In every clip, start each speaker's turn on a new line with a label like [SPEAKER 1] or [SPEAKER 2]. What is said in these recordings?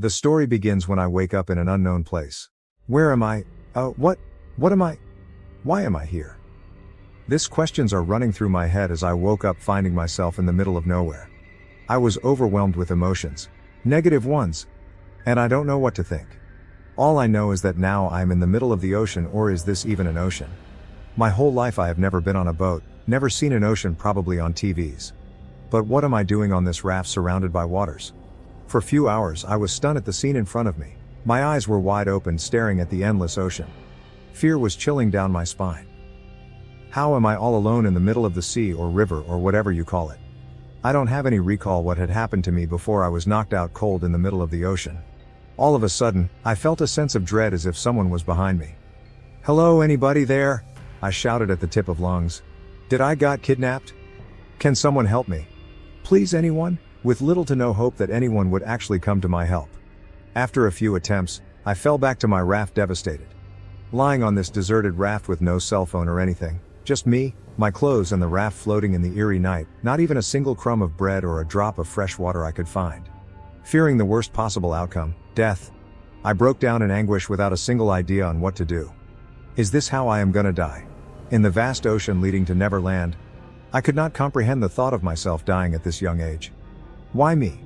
[SPEAKER 1] The story begins when I wake up in an unknown place. Where am I? What am I? Why am I here? These questions are running through my head as I woke up finding myself in the middle of nowhere. I was overwhelmed with emotions. Negative ones. And I don't know what to think. All I know is that now I'm in the middle of the ocean, or is this even an ocean? My whole life I have never been on a boat, never seen an ocean, probably on TVs. But what am I doing on this raft surrounded by waters? For a few hours I was stunned at the scene in front of me. My eyes were wide open, staring at the endless ocean. Fear was chilling down my spine. How am I all alone in the middle of the sea or river or whatever you call it? I don't have any recall what had happened to me before I was knocked out cold in the middle of the ocean. All of a sudden, I felt a sense of dread as if someone was behind me. "Hello, anybody there?" I shouted at the tip of lungs. "Did I got kidnapped? Can someone help me? Please, anyone?" With little to no hope that anyone would actually come to my help. After a few attempts, I fell back to my raft devastated. Lying on this deserted raft with no cell phone or anything, just me, my clothes and the raft floating in the eerie night, not even a single crumb of bread or a drop of fresh water I could find. Fearing the worst possible outcome, death, I broke down in anguish without a single idea on what to do. Is this how I am gonna die? In the vast ocean leading to Neverland? I could not comprehend the thought of myself dying at this young age. Why me?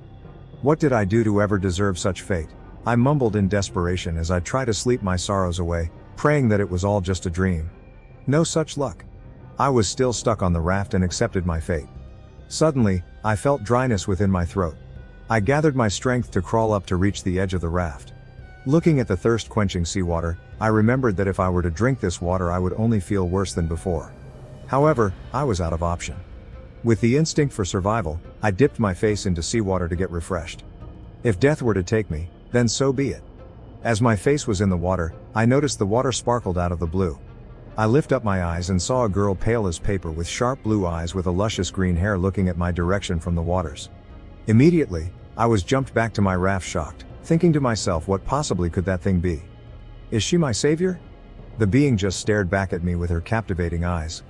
[SPEAKER 1] What did I do to ever deserve such fate? I mumbled in desperation as I tried to sleep my sorrows away, praying that it was all just a dream. No such luck. I was still stuck on the raft and accepted my fate. Suddenly, I felt dryness within my throat. I gathered my strength to crawl up to reach the edge of the raft. Looking at the thirst-quenching seawater, I remembered that if I were to drink this water I would only feel worse than before. However, I was out of option. With the instinct for survival, I dipped my face into seawater to get refreshed. If death were to take me, then so be it. As my face was in the water, I noticed the water sparkled out of the blue. I lifted up my eyes and saw a girl pale as paper with sharp blue eyes with a luscious green hair looking at my direction from the waters. Immediately, I was jumped back to my raft shocked, thinking to myself, what possibly could that thing be? Is she my savior? The being just stared back at me with her captivating eyes.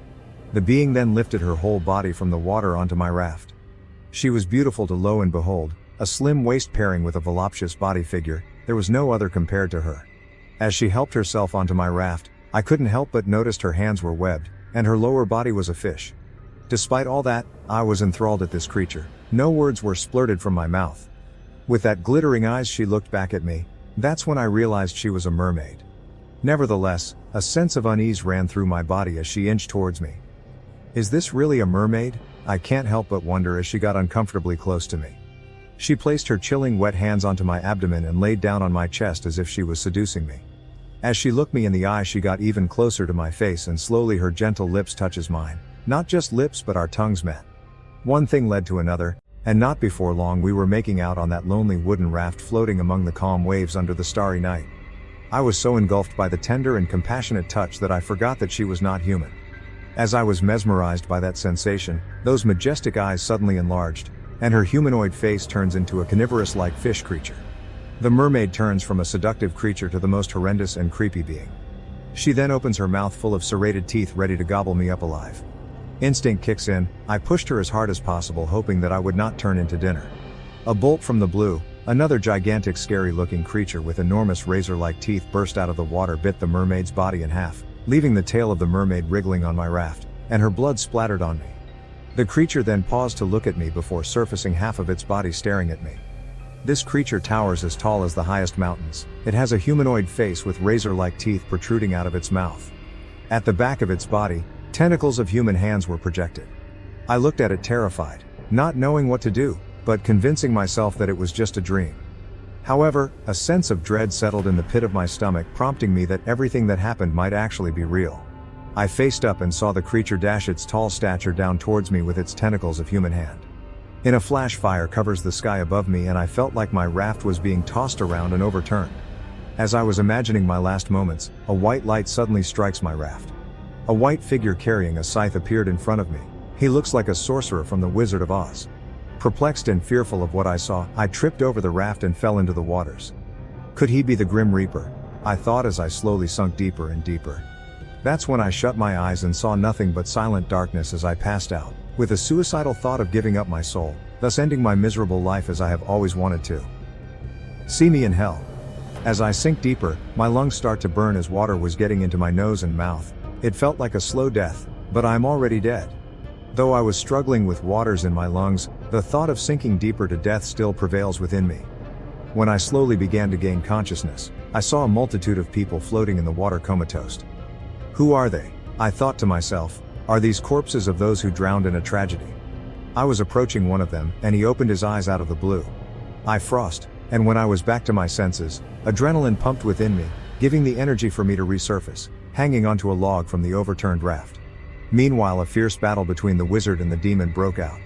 [SPEAKER 1] The being then lifted her whole body from the water onto my raft. She was beautiful to lo and behold, a slim waist pairing with a voluptuous body figure. There was no other compared to her. As she helped herself onto my raft, I couldn't help but notice her hands were webbed, and her lower body was a fish. Despite all that, I was enthralled at this creature. No words were splurted from my mouth. With that glittering eyes she looked back at me. That's when I realized she was a mermaid. Nevertheless, a sense of unease ran through my body as she inched towards me. Is this really a mermaid? I can't help but wonder as she got uncomfortably close to me. She placed her chilling wet hands onto my abdomen and laid down on my chest as if she was seducing me. As she looked me in the eye she got even closer to my face and slowly her gentle lips touches mine. Not just lips but our tongues met. One thing led to another, and not before long we were making out on that lonely wooden raft floating among the calm waves under the starry night. I was so engulfed by the tender and compassionate touch that I forgot that she was not human. As I was mesmerized by that sensation, those majestic eyes suddenly enlarged, and her humanoid face turns into a carnivorous-like fish creature. The mermaid turns from a seductive creature to the most horrendous and creepy being. She then opens her mouth full of serrated teeth ready to gobble me up alive. Instinct kicks in, I pushed her as hard as possible hoping that I would not turn into dinner. A bolt from the blue, another gigantic scary-looking creature with enormous razor-like teeth burst out of the water, bit the mermaid's body in half, leaving the tail of the mermaid wriggling on my raft, and her blood splattered on me. The creature then paused to look at me before surfacing half of its body staring at me. This creature towers as tall as the highest mountains. It has a humanoid face with razor-like teeth protruding out of its mouth. At the back of its body, tentacles of human hands were projected. I looked at it terrified, not knowing what to do, but convincing myself that it was just a dream. However, a sense of dread settled in the pit of my stomach, prompting me that everything that happened might actually be real. I faced up and saw the creature dash its tall stature down towards me with its tentacles of human hand. In a flash, fire covers the sky above me and I felt like my raft was being tossed around and overturned. As I was imagining my last moments, a white light suddenly strikes my raft. A white figure carrying a scythe appeared in front of me. He looks like a sorcerer from the Wizard of Oz. Perplexed and fearful of what I saw, I tripped over the raft and fell into the waters. Could he be the Grim Reaper? I thought as I slowly sunk deeper and deeper. That's when I shut my eyes and saw nothing but silent darkness as I passed out, with a suicidal thought of giving up my soul, thus ending my miserable life as I have always wanted to. See me in hell. As I sink deeper, my lungs start to burn as water was getting into my nose and mouth. It felt like a slow death, but I'm already dead. Though I was struggling with waters in my lungs, the thought of sinking deeper to death still prevails within me. When I slowly began to gain consciousness, I saw a multitude of people floating in the water comatose. Who are they? I thought to myself. Are these corpses of those who drowned in a tragedy? I was approaching one of them, and he opened his eyes out of the blue. I froze, and when I was back to my senses, adrenaline pumped within me, giving the energy for me to resurface, hanging onto a log from the overturned raft. Meanwhile, a fierce battle between the wizard and the demon broke out.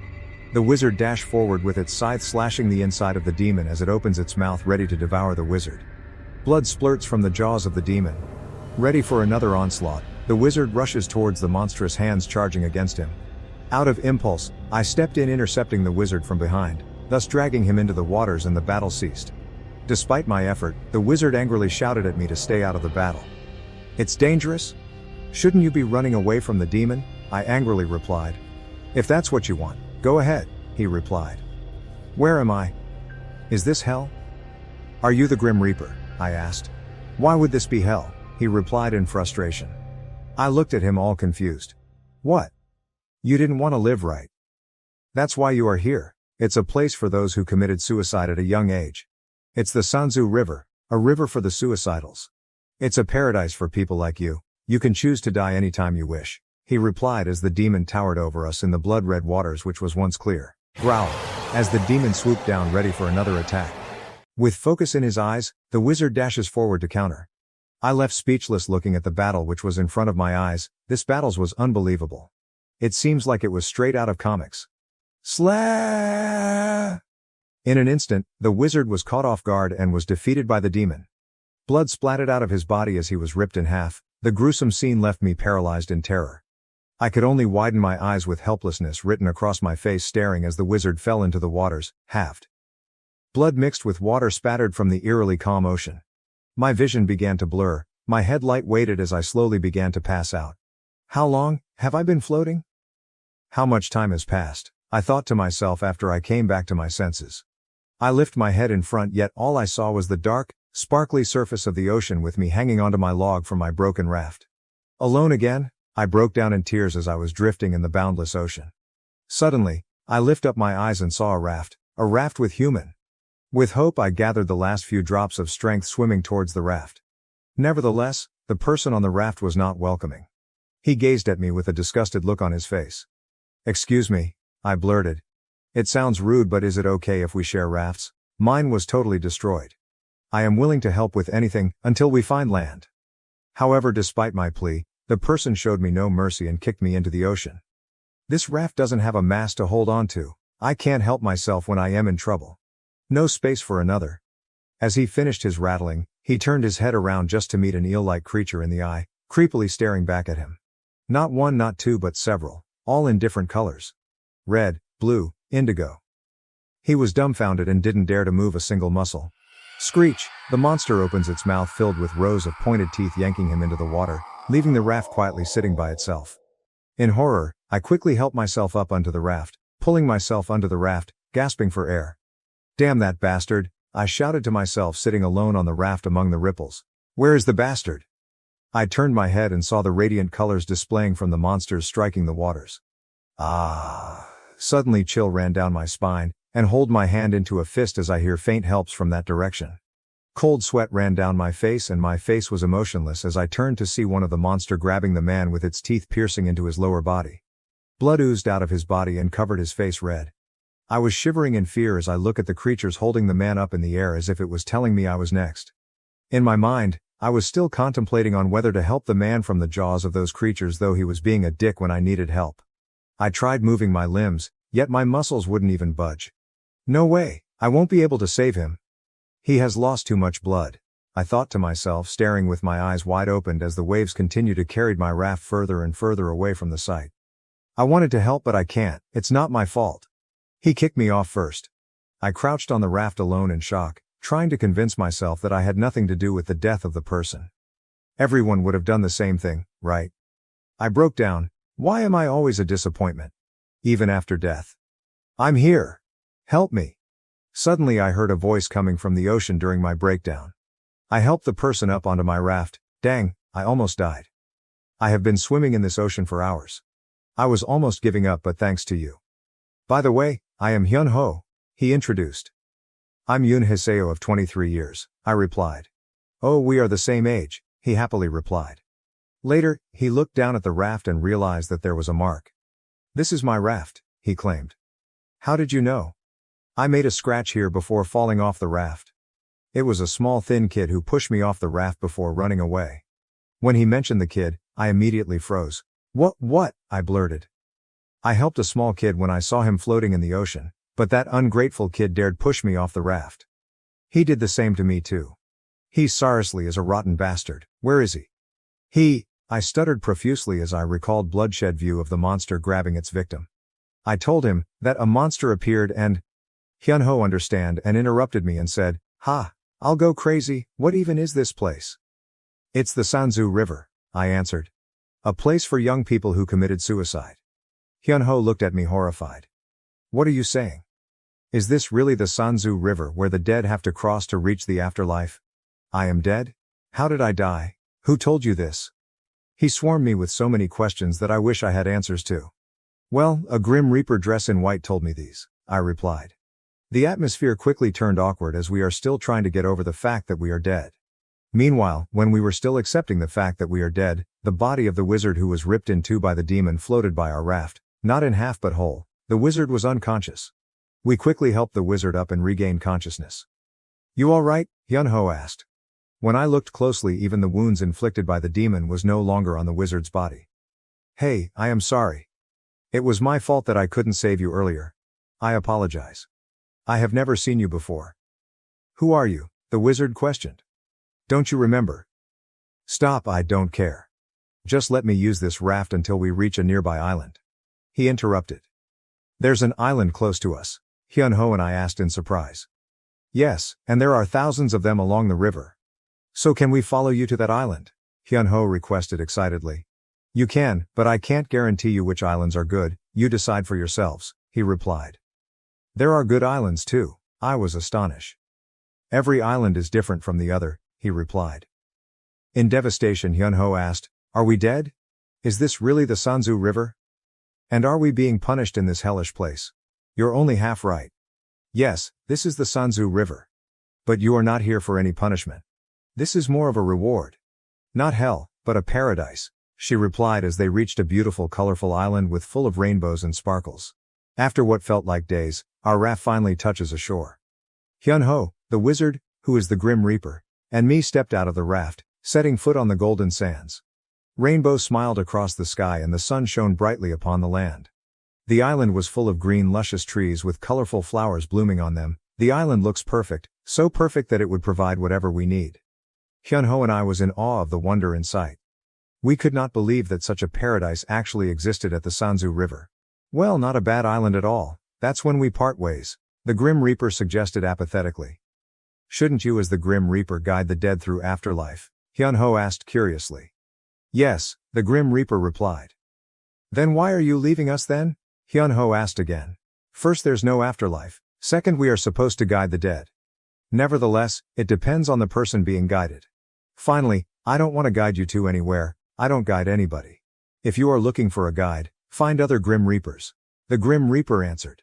[SPEAKER 1] The wizard dashed forward with its scythe slashing the inside of the demon as it opens its mouth ready to devour the wizard. Blood splurts from the jaws of the demon. Ready for another onslaught, the wizard rushes towards the monstrous hands charging against him. Out of impulse, I stepped in, intercepting the wizard from behind, thus dragging him into the waters, and the battle ceased. Despite my effort, the wizard angrily shouted at me to stay out of the battle. It's dangerous? Shouldn't you be running away from the demon? I angrily replied. If that's what you want, go ahead, he replied. Where am I? Is this hell? Are you the Grim Reaper? I asked. Why would this be hell? He replied in frustration. I looked at him all confused. What? You didn't want to live, right? That's why you are here. It's a place for those who committed suicide at a young age. It's the Sanzu River, a river for the suicidals. It's a paradise for people like you. You can choose to die anytime you wish, he replied as the demon towered over us in the blood-red waters which was once clear. Growl, as the demon swooped down ready for another attack. With focus in his eyes, the wizard dashes forward to counter. I left speechless looking at the battle which was in front of my eyes. This battle was unbelievable. It seems like it was straight out of comics. Slah! In an instant, the wizard was caught off guard and was defeated by the demon. Blood splattered out of his body as he was ripped in half. The gruesome scene left me paralyzed in terror. I could only widen my eyes with helplessness written across my face, staring as the wizard fell into the waters, halved. Blood mixed with water spattered from the eerily calm ocean. My vision began to blur, my head light-weighted as I slowly began to pass out. How long have I been floating? How much time has passed? I thought to myself after I came back to my senses. I lifted my head in front, yet all I saw was the dark, sparkly surface of the ocean with me hanging onto my log from my broken raft. Alone again? I broke down in tears as I was drifting in the boundless ocean. Suddenly, I lifted up my eyes and saw a raft with human. With hope I gathered the last few drops of strength swimming towards the raft. Nevertheless, the person on the raft was not welcoming. He gazed at me with a disgusted look on his face. Excuse me, I blurted. It sounds rude, but is it okay if we share rafts? Mine was totally destroyed. I am willing to help with anything, until we find land. However, despite my plea, the person showed me no mercy and kicked me into the ocean. This raft doesn't have a mast to hold on to. I can't help myself when I am in trouble. No space for another. As he finished his rattling, he turned his head around just to meet an eel-like creature in the eye, creepily staring back at him. Not one, not two, but several, all in different colors. Red, blue, indigo. He was dumbfounded and didn't dare to move a single muscle. Screech! The monster opens its mouth filled with rows of pointed teeth, yanking him into the water, leaving the raft quietly sitting by itself. In horror, I quickly helped myself up onto the raft, pulling myself onto the raft, gasping for air. Damn that bastard, I shouted to myself sitting alone on the raft among the ripples. Where is the bastard? I turned my head and saw the radiant colors displaying from the monsters striking the waters. Ah! Suddenly chill ran down my spine, and hold my hand into a fist as I hear faint helps from that direction. Cold sweat ran down my face and my face was emotionless as I turned to see one of the monster grabbing the man with its teeth piercing into his lower body. Blood oozed out of his body and covered his face red. I was shivering in fear as I looked at the creatures holding the man up in the air as if it was telling me I was next. In my mind, I was still contemplating on whether to help the man from the jaws of those creatures, though he was being a dick when I needed help. I tried moving my limbs, yet my muscles wouldn't even budge. No way, I won't be able to save him. He has lost too much blood, I thought to myself, staring with my eyes wide opened as the waves continued to carry my raft further and further away from the site. I wanted to help, but I can't. It's not my fault. He kicked me off first. I crouched on the raft alone in shock, trying to convince myself that I had nothing to do with the death of the person. Everyone would have done the same thing, right? I broke down. Why am I always a disappointment? Even after death. I'm here. Help me. Suddenly I heard a voice coming from the ocean during my breakdown. I helped the person up onto my raft. Dang, I almost died. I have been swimming in this ocean for hours. I was almost giving up, but thanks to you. By the way, I am Hyun-ho, he introduced. I'm Yoon Hiseo of 23 years, I replied. Oh, we are the same age, he happily replied. Later, he looked down at the raft and realized that there was a mark. This is my raft, he claimed. How did you know? I made a scratch here before falling off the raft. It was a small thin kid who pushed me off the raft before running away. When he mentioned the kid, I immediately froze. What? I blurted. I helped a small kid when I saw him floating in the ocean, but that ungrateful kid dared push me off the raft. He did the same to me too. He seriously is a rotten bastard. Where is he? I stuttered profusely as I recalled bloodshed view of the monster grabbing its victim. I told him that a monster appeared and Hyun-ho understand and interrupted me and said, "Ha, I'll go crazy, what even is this place?" It's the Sanzu River, I answered. A place for young people who committed suicide. Hyun-ho looked at me horrified. What are you saying? Is this really the Sanzu River where the dead have to cross to reach the afterlife? I am dead? How did I die? Who told you this? He swarmed me with so many questions that I wish I had answers to. Well, a Grim Reaper dressed in white told me these, I replied. The atmosphere quickly turned awkward as we are still trying to get over the fact that we are dead. Meanwhile, when we were still accepting the fact that we are dead, the body of the wizard who was ripped in two by the demon floated by our raft, not in half but whole. The wizard was unconscious. We quickly helped the wizard up and regain consciousness. You all right? Hyun-ho asked. When I looked closely, even the wounds inflicted by the demon was no longer on the wizard's body. Hey, I am sorry. It was my fault that I couldn't save you earlier. I apologize. I have never seen you before. Who are you? The wizard questioned. Don't you remember? Stop, I don't care. Just let me use this raft until we reach a nearby island. He interrupted. There's an island close to us, Hyun-ho and I asked in surprise. Yes, and there are thousands of them along the river. So can we follow you to that island? Hyun-ho requested excitedly. You can, but I can't guarantee you which islands are good, you decide for yourselves, he replied. There are good islands too, I was astonished. Every island is different from the other, he replied. In devastation, Hyun-ho asked, are we dead? Is this really the Sanzu River? And are we being punished in this hellish place? You're only half right. Yes, this is the Sanzu River. But you are not here for any punishment. This is more of a reward. Not hell, but a paradise, she replied as they reached a beautiful colorful island with full of rainbows and sparkles. After what felt like days, our raft finally touches ashore. Hyun-ho, the wizard, who is the Grim Reaper, and me stepped out of the raft, setting foot on the golden sands. Rainbow smiled across the sky and the sun shone brightly upon the land. The island was full of green luscious trees with colorful flowers blooming on them. The island looks perfect, so perfect that it would provide whatever we need. Hyun-ho and I was in awe of the wonder in sight. We could not believe that such a paradise actually existed at the Sanzu River. Well, not a bad island at all. That's when we part ways, the Grim Reaper suggested apathetically. Shouldn't you as the Grim Reaper guide the dead through afterlife? Hyun-ho asked curiously. Yes, the Grim Reaper replied. Then why are you leaving us then? Hyun-ho asked again. First, there's no afterlife. Second, we are supposed to guide the dead. Nevertheless, it depends on the person being guided. Finally, I don't want to guide you to anywhere. I don't guide anybody. If you are looking for a guide, find other Grim Reapers. The Grim Reaper answered.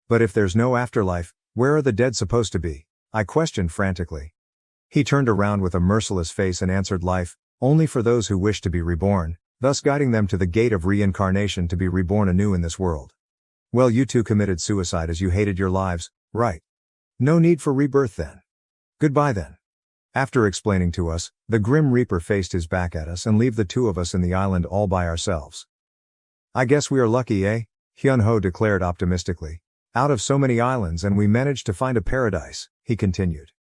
[SPEAKER 1] But if there's no afterlife, where are the dead supposed to be? I questioned frantically. He turned around with a merciless face and answered, life, only for those who wish to be reborn, thus guiding them to the gate of reincarnation to be reborn anew in this world. Well, you two committed suicide as you hated your lives, right? No need for rebirth then. Goodbye then. After explaining to us, the Grim Reaper faced his back at us and left the two of us in the island all by ourselves. I guess we are lucky, eh? Hyun-ho declared optimistically. Out of so many islands and we managed to find a paradise, he continued.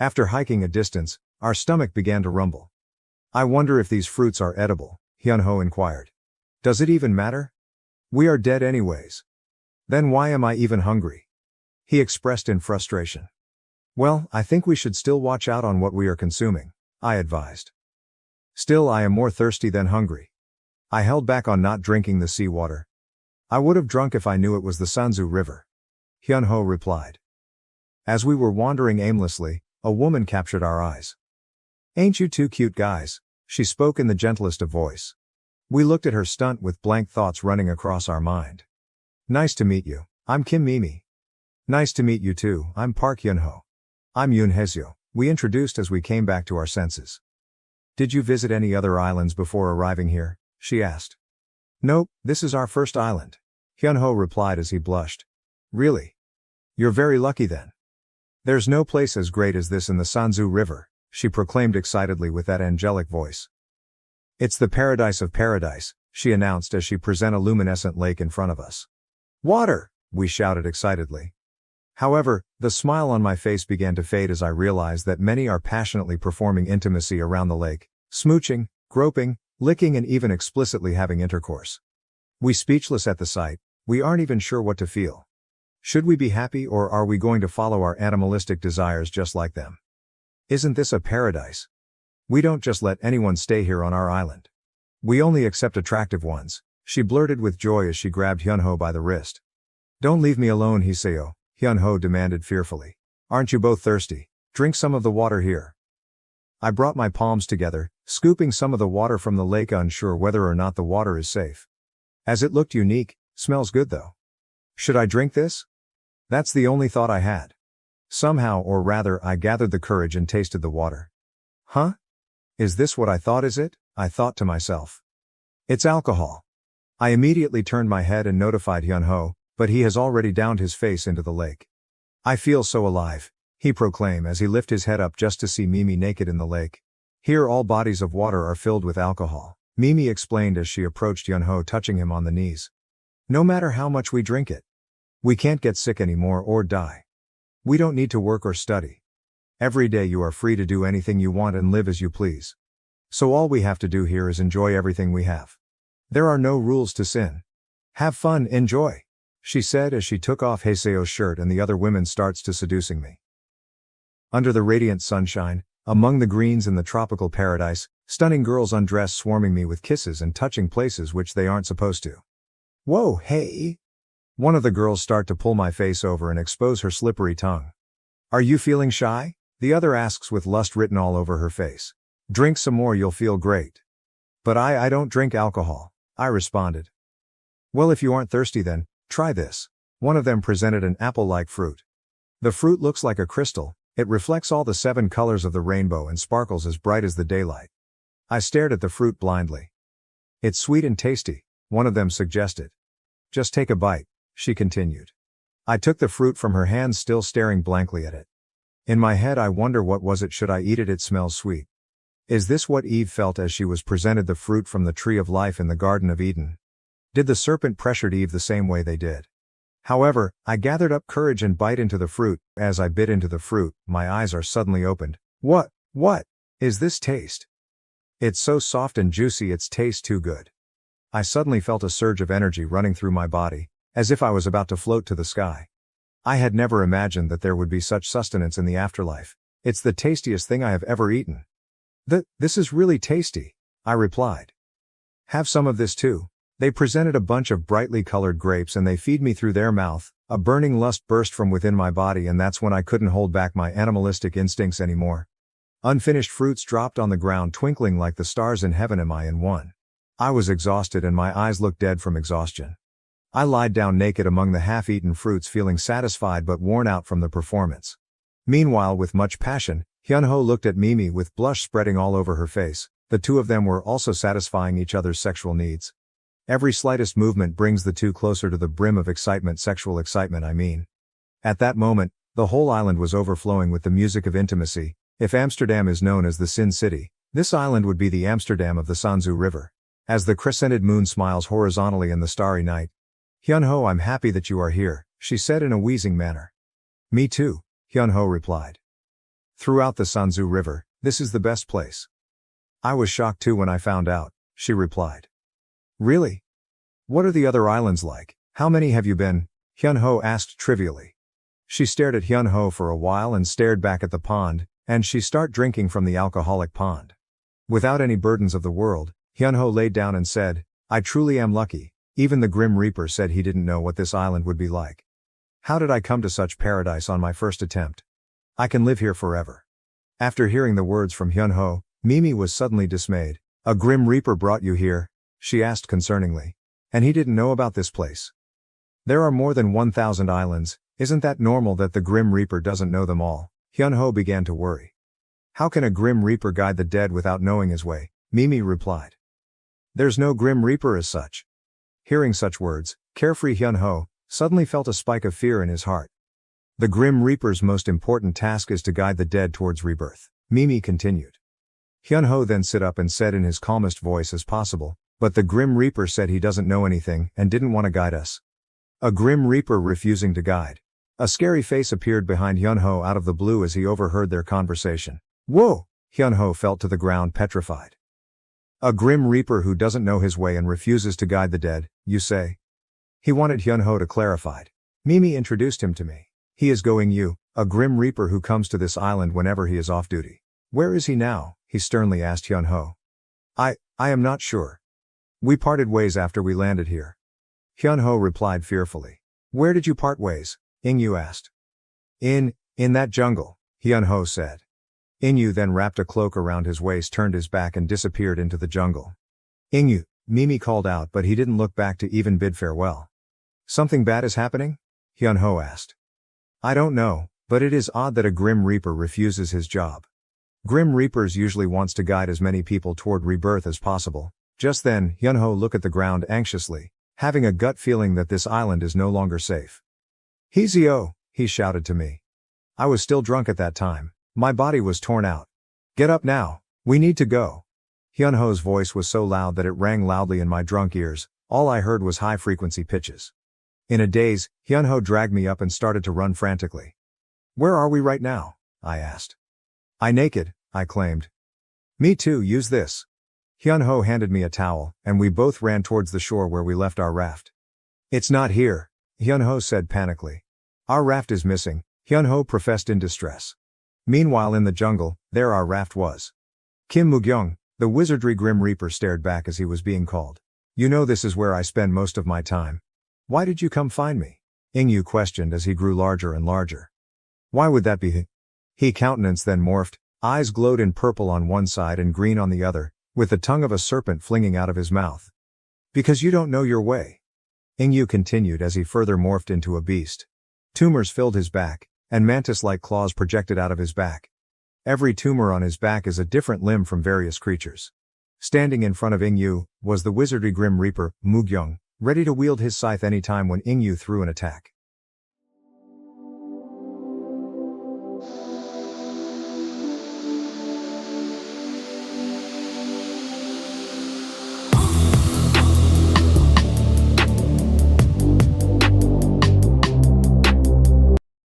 [SPEAKER 1] After hiking a distance, our stomach began to rumble. I wonder if these fruits are edible, Hyun-ho inquired. Does it even matter? We are dead anyways. Then why am I even hungry? He expressed in frustration. Well, I think we should still watch out on what we are consuming, I advised. Still, I am more thirsty than hungry. I held back on not drinking the seawater. I would have drunk if I knew it was the Sanzu River. Hyun-ho replied. As we were wandering aimlessly, a woman captured our eyes. "Ain't you two cute guys?" She spoke in the gentlest of voice. We looked at her stunned with blank thoughts running across our mind. "Nice to meet you. I'm Kim Mimi." "Nice to meet you too, I'm Park Hyun-ho." "I'm Yoon Heseo," we introduced as we came back to our senses. "Did you visit any other islands before arriving here?" she asked. "Nope, this is our first island," Hyun-ho replied as he blushed. "Really? You're very lucky then. There's no place as great as this in the Sanzu River," she proclaimed excitedly with that angelic voice. "It's the paradise of paradise," she announced as she presented a luminescent lake in front of us. "Water!" we shouted excitedly. However, the smile on my face began to fade as I realized that many are passionately performing intimacy around the lake, smooching, groping, licking and even explicitly having intercourse. We speechless at the sight, we aren't even sure what to feel. Should we be happy or are we going to follow our animalistic desires just like them? Isn't this a paradise? We don't just let anyone stay here on our island. We only accept attractive ones, she blurted with joy as she grabbed Hyun-ho by the wrist. "Don't leave me alone, Heseo," Hyun-ho demanded fearfully. "Aren't you both thirsty? Drink some of the water here." I brought my palms together, scooping some of the water from the lake, unsure whether or not the water is safe. As it looked unique, smells good though. Should I drink this? That's the only thought I had. Somehow, or rather, I gathered the courage and tasted the water. Huh? Is this what I thought is it? I thought to myself. It's alcohol. I immediately turned my head and notified Hyun-ho, but he has already downed his face into the lake. "I feel so alive," he proclaimed as he lifted his head up just to see Mimi naked in the lake. "Here all bodies of water are filled with alcohol," Mimi explained as she approached Hyun-ho, touching him on the knees. "No matter how much we drink it, we can't get sick anymore or die. We don't need to work or study. Every day you are free to do anything you want and live as you please. So all we have to do here is enjoy everything we have. There are no rules to sin. Have fun, enjoy," she said as she took off Heseo's shirt and the other women starts to seducing me. Under the radiant sunshine, among the greens in the tropical paradise, stunning girls undress swarming me with kisses and touching places which they aren't supposed to. "Whoa, hey!" One of the girls start to pull my face over and expose her slippery tongue. "Are you feeling shy?" the other asks with lust written all over her face. "Drink some more, you'll feel great." "But I don't drink alcohol," I responded. "Well, if you aren't thirsty then, try this." One of them presented an apple-like fruit. The fruit looks like a crystal, it reflects all the 7 colors of the rainbow and sparkles as bright as the daylight. I stared at the fruit blindly. "It's sweet and tasty," one of them suggested. "Just take a bite," she continued. I took the fruit from her hands, still staring blankly at it. In my head I wonder what was it, should I eat it? It smells sweet. Is this what Eve felt as she was presented the fruit from the tree of life in the Garden of Eden? Did the serpent pressured Eve the same way they did? However, I gathered up courage and bite into the fruit. As I bit into the fruit, my eyes are suddenly opened. What is this taste? It's so soft and juicy, it's tastes too good. I suddenly felt a surge of energy running through my body, as if I was about to float to the sky. I had never imagined that there would be such sustenance in the afterlife. It's the tastiest thing I have ever eaten. This is really tasty," I replied. "Have some of this too." They presented a bunch of brightly colored grapes and they feed me through their mouth. A burning lust burst from within my body, and that's when I couldn't hold back my animalistic instincts anymore. Unfinished fruits dropped on the ground, twinkling like the stars in heaven. Am I in one? I was exhausted and my eyes looked dead from exhaustion. I lied down naked among the half-eaten fruits, feeling satisfied but worn out from the performance. Meanwhile, with much passion, Hyun-ho looked at Mimi with blush spreading all over her face. The two of them were also satisfying each other's sexual needs. Every slightest movement brings the two closer to the brim of excitement, sexual excitement I mean. At that moment, the whole island was overflowing with the music of intimacy. If Amsterdam is known as the Sin City, this island would be the Amsterdam of the Sanzu River. As the crescented moon smiles horizontally in the starry night. "Hyun-ho, I'm happy that you are here," she said in a wheezing manner. "Me too," Hyun-ho replied. "Throughout the Sanzu River, this is the best place." "I was shocked too when I found out," she replied. "Really? What are the other islands like? How many have you been?" Hyun-ho asked trivially. She stared at Hyun-ho for a while and stared back at the pond, and she started drinking from the alcoholic pond. Without any burdens of the world, Hyun-ho laid down and said, "I truly am lucky. Even the Grim Reaper said he didn't know what this island would be like." How did I come to such paradise on my first attempt? I can live here forever. After hearing the words from Hyunho, Mimi was suddenly dismayed. A Grim Reaper brought you here? She asked concerningly. And he didn't know about this place. There are more than 1,000 islands, isn't that normal that the Grim Reaper doesn't know them all? Hyunho began to worry. How can a Grim Reaper guide the dead without knowing his way? Mimi replied. There's no Grim Reaper as such. Hearing such words, carefree Hyunho suddenly felt a spike of fear in his heart. The Grim Reaper's most important task is to guide the dead towards rebirth, Mimi continued. Hyunho then stood up and said in his calmest voice as possible, but the Grim Reaper said he doesn't know anything and didn't want to guide us. A Grim Reaper refusing to guide. A scary face appeared behind Hyunho out of the blue as he overheard their conversation. Whoa! Hyunho fell to the ground petrified. A Grim Reaper who doesn't know his way and refuses to guide the dead, you say? He wanted Hyunho to clarify. Mimi introduced him to me. He is a Grim Reaper who comes to this island whenever he is off duty. Where is he now? He sternly asked Hyunho. I am not sure. We parted ways after we landed here. Hyunho replied fearfully. Where did you part ways? Ingyu asked. In that jungle, Hyunho said. Ingyu then wrapped a cloak around his waist, turned his back and disappeared into the jungle. Ingyu, Mimi called out, but he didn't look back to even bid farewell. Something bad is happening? Hyunho asked. I don't know, but it is odd that a Grim Reaper refuses his job. Grim Reapers usually wants to guide as many people toward rebirth as possible. Just then, Hyunho looked at the ground anxiously, having a gut feeling that this island is no longer safe. Hezio, he shouted to me. I was still drunk at that time. My body was torn out. Get up now. We need to go. Hyunho's voice was so loud that it rang loudly in my drunk ears. All I heard was high-frequency pitches. In a daze, Hyunho dragged me up and started to run frantically. Where are we right now? I asked. I naked, I claimed. Me too, use this. Hyunho handed me a towel, and we both ran towards the shore where we left our raft. It's not here, Hyunho said panically. Our raft is missing, Hyunho professed in distress. Meanwhile in the jungle, there our raft was. Kim Mugyong, the wizardry Grim Reaper, stared back as he was being called. You know this is where I spend most of my time. Why did you come find me? Ingyu questioned as he grew larger and larger. Why would that be? He countenance then morphed, eyes glowed in purple on one side and green on the other, with the tongue of a serpent flinging out of his mouth. Because you don't know your way. Ingyu continued as he further morphed into a beast. Tumors filled his back, and mantis-like claws projected out of his back. Every tumor on his back is a different limb from various creatures. Standing in front of Ingyu was the wizardry Grim Reaper, Mugyong, ready to wield his scythe any time when Ingyu threw an attack.